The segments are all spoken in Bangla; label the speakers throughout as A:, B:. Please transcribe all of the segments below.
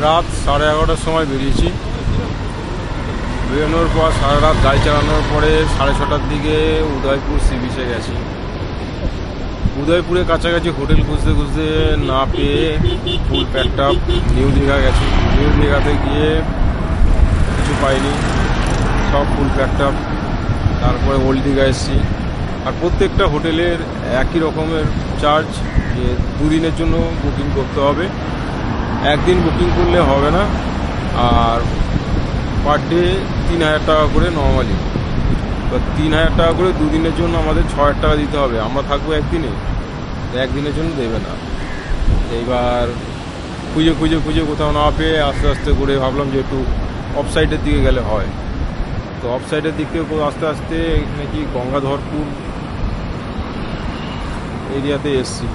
A: রাত 11:30টার সময় বেরিয়েছি। বেরোনোর পর সারা রাত গাড়ি চালানোর পরে 6:30টার দিকে উদয়পুর সি বিচে গেছি। উদয়পুরে কাছাকাছি হোটেল খুঁজতে খুঁজতে না পেয়ে ফুল প্যাকড আপ নিউ দীঘা গেছি। নিউ দীঘাতে গিয়ে কিছু পাইনি, সব ফুল প্যাকড আপ। তারপরে ওল্ড দীঘা এসেছি। আর প্রত্যেকটা হোটেলের একই রকমের চার্জ, যে 2 দিনের জন্য বুকিং করতে হবে, একদিন বুকিং করলে হবে না। আর পার ডে 3,000 টাকা করে নর্মালি। তো 3,000 টাকা করে 2 দিনের জন্য আমাদের 6,000 টাকা দিতে হবে। আমরা থাকবো একদিনের জন্য দেবে না। এইবার খুঁজে খুঁজে খুঁজে কোথাও না পেয়ে আস্তে আস্তে করে ভাবলাম যে একটু অফ সাইডের দিকে গেলে হয়। তো অফ সাইডের দিক থেকে আস্তে আস্তে এখানে কি গঙ্গাধরপুর এরিয়াতে এসছি।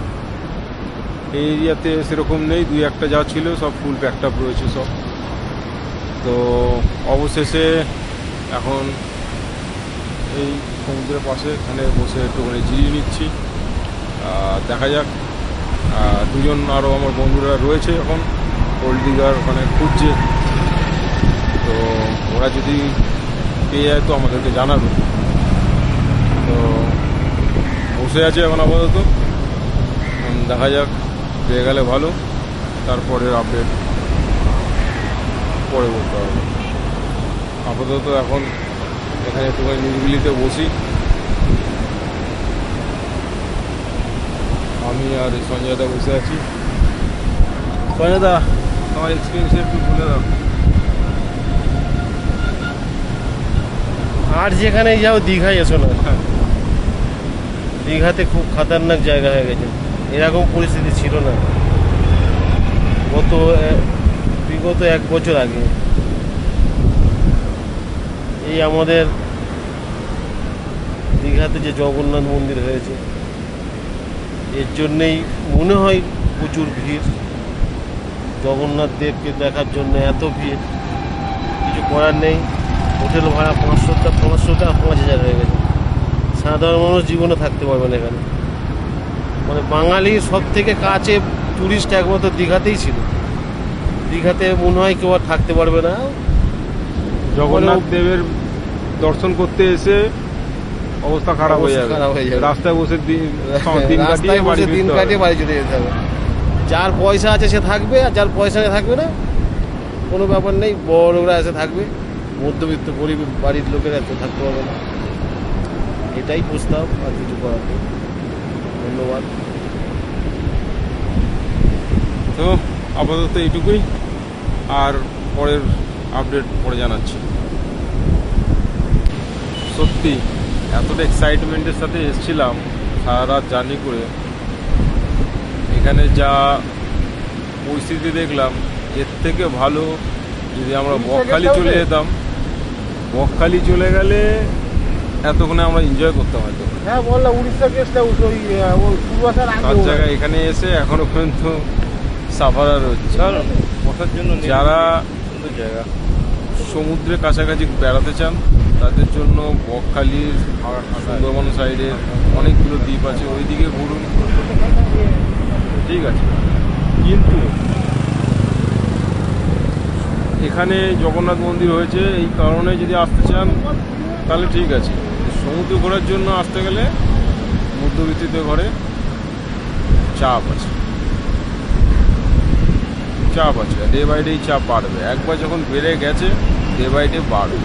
A: এই এরিয়াতে সেরকম নেই, 2-1টা যা ছিল সব ফুল প্যাকড আপ রয়েছে সব। তো অবশেষে এখন এই সমুদ্রের পাশে এখানে বসে একটুখানি জিরিয়ে নিচ্ছি। দেখা যাক, দুজন আরও আমার বন্ধুরা রয়েছে এখন ওল্ড দীঘার ওখানে খুঁজছে। তো ওরা যদি পেয়ে যায় তো আমাদেরকে জানাবে। তো বসে আছে এখন আপাতত, দেখা যাক, পেয়ে গেলে ভালো, তারপরের আপডেট পরে বলতে হবে। আপাতত এখন এখানে একটুখানি নিরিবিলিতে বসি। আমি আর সঞ্জয়দা বসে আছি। সঞ্জয়দা, তোমার এক্সপিরিয়েন্স একটু বলে দাও।
B: আর যেখানেই যাও দীঘায় এসো না। দীঘাতে খুব খতরনাক জায়গা হয়ে গেছে। এরকম পরিস্থিতি ছিল না বিগত 1 বছর আগে। এই আমাদের দীঘাতে যে জগন্নাথ মন্দির হয়েছে, এর জন্যেই মনে হয় প্রচুর ভিড়। জগন্নাথ দেবকে দেখার জন্য এত ভিড়, কিছু করার নেই। হোটেল ভাড়া 500 টাকা 5,000 হয়ে গেছে। সাধারণ মানুষ জীবনে থাকতে পারবে না এখানে। মানে বাঙালির সব থেকে কাছে টুরিস্ট একমাত্র দীঘাতেই ছিল। দীঘাতে মনে হয় কেউ আর থাকতে পারবে না।
A: জগন্নাথ দেবের দর্শন করতে এসে অবস্থা খারাপ হয়ে যাবে। রাস্তায় বসে দিন
B: কাটিয়ে বাড়ি চলে যেতে হবে। যার পয়সা আছে সে থাকবে, আর যার পয়সা থাকবে না কোনো ব্যাপার নেই। বড়রা এসে থাকবে, মধ্যবিত্ত গরিব বাড়ির লোকেরা এত থাকতে পারবে না। এটাই প্রস্তাব, আর কিছু করার নেই। ধন্যবাদ।
A: তো আপাতত এইটুকুই, আর পরের আপডেট পরে জানাচ্ছি। সত্যি এতটা এক্সাইটমেন্টের সাথে এসেছিলাম সারা রাত জার্নি করে। এখানে যা পরিস্থিতি দেখলাম, এর থেকে ভালো যদি আমরা বকখালি চলে যেতাম। বকখালি চলে গেলে এতক্ষণে আমরা এনজয় করতাম হয়তো।
B: হ্যাঁ বললাম, উড়িষ্যা কেসটা
A: তার জায়গায় এখানে এসে এখনো পর্যন্ত সাফারার হচ্ছে।
B: বসার জন্য
A: যারা জায়গা সমুদ্রের কাছাকাছি বেড়াতে চান তাদের জন্য বকখালির সুন্দরবন সাইডে অনেকগুলো দ্বীপ আছে, ওইদিকে ঘুরুন, ঠিক আছে। কিন্তু এখানে জগন্নাথ মন্দির হয়েছে, এই কারণে যদি আসতে চান তাহলে ঠিক আছে। সমুদ্র ঘোরার জন্য আসতে গেলে মধ্যবিত্তদের ঘরে চাপ আছে, ডে বাই ডে চাপ বাড়বে। একবার যখন বেড়ে গেছে, ডে বাই ডে বাড়বে।